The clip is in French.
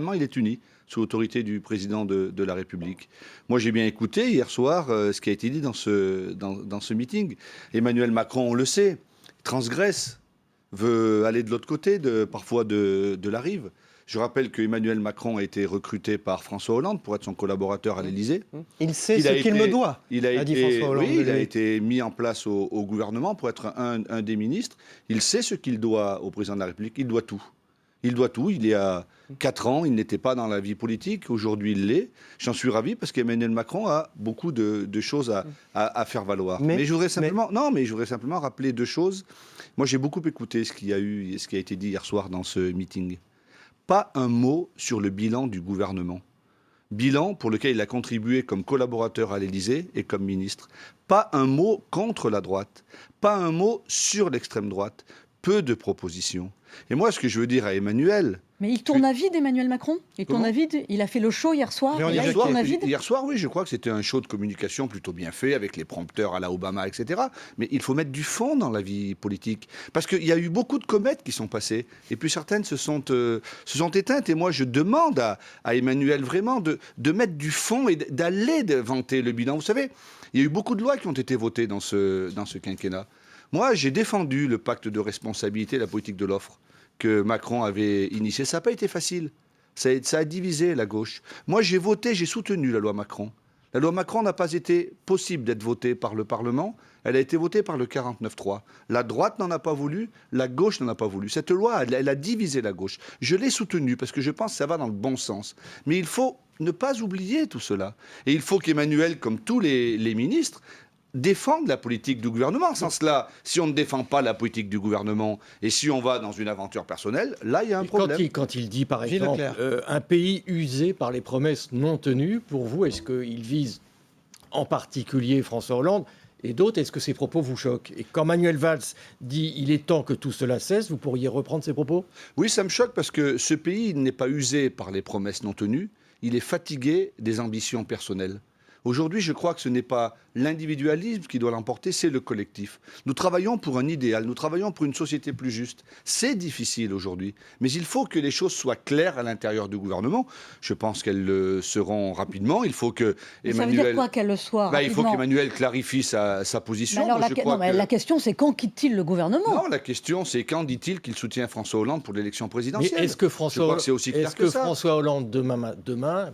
gouvernement, il est uni sous l'autorité du président de la République. Moi, j'ai bien écouté hier soir ce qui a été dit dans ce meeting. Emmanuel Macron, on le sait, transgresse, veut aller de l'autre côté, parfois de la rive. Je rappelle que Emmanuel Macron a été recruté par François Hollande pour être son collaborateur à l'Élysée. Il sait ce qu'il me doit, a dit François Hollande. Oui, il a été mis en place au gouvernement pour être un des ministres. Il sait ce qu'il doit au président de la République. Il doit tout. Il doit tout. Il y a 4 ans, il n'était pas dans la vie politique. Aujourd'hui, il l'est. J'en suis ravi parce qu'Emmanuel Macron a beaucoup de choses à faire valoir. Mais je voudrais simplement rappeler 2 choses. Moi, j'ai beaucoup écouté ce qui a été dit hier soir dans ce meeting. Pas un mot sur le bilan du gouvernement. Bilan pour lequel il a contribué comme collaborateur à l'Élysée et comme ministre. Pas un mot contre la droite. Pas un mot sur l'extrême droite. Peu de propositions. Et moi, ce que je veux dire à Emmanuel... Mais il tourne à vide, Emmanuel Macron. Il a fait le show hier soir. Hier soir, oui, je crois que c'était un show de communication plutôt bien fait, avec les prompteurs à la Obama, etc. Mais il faut mettre du fond dans la vie politique. Parce qu'il y a eu beaucoup de comètes qui sont passées. Et puis certaines se sont éteintes. Et moi, je demande à Emmanuel vraiment de mettre du fond et d'aller vanter le bilan. Vous savez, il y a eu beaucoup de lois qui ont été votées dans ce quinquennat. Moi, j'ai défendu le pacte de responsabilité, la politique de l'offre que Macron avait initié. Ça n'a pas été facile. Ça a divisé la gauche. Moi, j'ai soutenu la loi Macron. La loi Macron n'a pas été possible d'être votée par le Parlement. Elle a été votée par le 49-3. La droite n'en a pas voulu, la gauche n'en a pas voulu. Cette loi, elle a divisé la gauche. Je l'ai soutenue parce que je pense que ça va dans le bon sens. Mais il faut ne pas oublier tout cela. Et il faut qu'Emmanuel, comme tous les ministres, défendre la politique du gouvernement. Sans cela, si on ne défend pas la politique du gouvernement et si on va dans une aventure personnelle, là, il y a un problème. Quand il dit, par exemple, un pays usé par les promesses non tenues, pour vous, est-ce qu'il vise en particulier François Hollande et d'autres? Est-ce que ces propos vous choquent? Et quand Manuel Valls dit « il est temps que tout cela cesse », vous pourriez reprendre ces propos? Oui, ça me choque parce que ce pays n'est pas usé par les promesses non tenues, il est fatigué des ambitions personnelles. Aujourd'hui, je crois que ce n'est pas l'individualisme qui doit l'emporter, c'est le collectif. Nous travaillons pour un idéal, nous travaillons pour une société plus juste. C'est difficile aujourd'hui, mais il faut que les choses soient claires à l'intérieur du gouvernement. Je pense qu'elles le seront rapidement. Il faut que Emmanuel... Ça veut dire quoi qu'elles le soient rapidement? Il faut qu'Emmanuel clarifie sa position. La question, c'est quand quitte-t-il le gouvernement? Non, la question, c'est quand dit-il qu'il soutient François Hollande pour l'élection présidentielle? Mais est-ce que François Hollande, demain